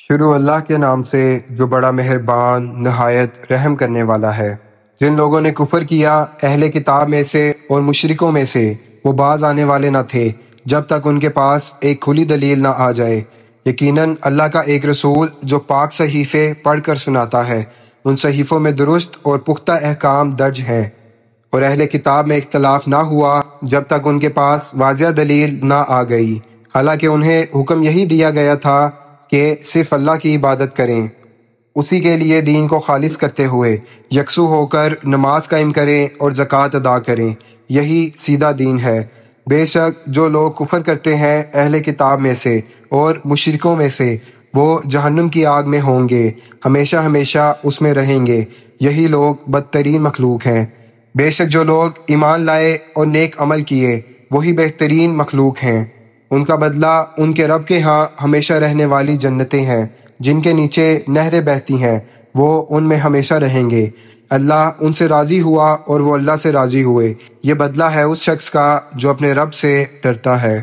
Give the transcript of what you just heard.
شروع اللہ کے نام سے جو بڑا مہربان نہایت رحم کرنے والا ہے۔ جن لوگوں نے کفر کیا اہل کتاب میں سے اور مشرکوں میں سے، وہ باز آنے والے نہ تھے جب تک ان کے پاس ایک کھلی دلیل نہ آ جائے۔ یقیناً اللہ کا ایک رسول جو پاک صحیفے پڑھ کر سناتا ہے، ان صحیفوں میں درست اور پختہ احکام درج ہیں، اور اہل کتاب میں اختلاف نہ ہوا جب تک ان کے پاس واضح دلیل نہ آ گئی، حالانکہ انہیں حکم یہی دیا گیا تھا کہ صرف اللہ کی عبادت کریں، اسی کے لیے دین کو خالص کرتے ہوئے یکسو ہو کر نماز قائم کریں اور زکوٰۃ ادا کریں، یہی سیدھا دین ہے۔ بے شک جو لوگ کفر کرتے ہیں اہل کتاب میں سے اور مشرکوں میں سے، وہ جہنم کی آگ میں ہوں گے، ہمیشہ ہمیشہ اس میں رہیں گے، یہی لوگ بدترین مخلوق ہیں۔ بے شک جو لوگ ایمان لائے اور نیک عمل کیے، وہی بہترین مخلوق ہیں، ان کا بدلہ ان کے رب کے ہاں ہمیشہ رہنے والی جنتیں ہیں، جن کے نیچے نہریں بہتی ہیں، وہ ان میں ہمیشہ رہیں گے۔ اللہ ان سے راضی ہوا اور وہ اللہ سے راضی ہوئے، یہ بدلہ ہے اس شخص کا جو اپنے رب سے ڈرتا ہے۔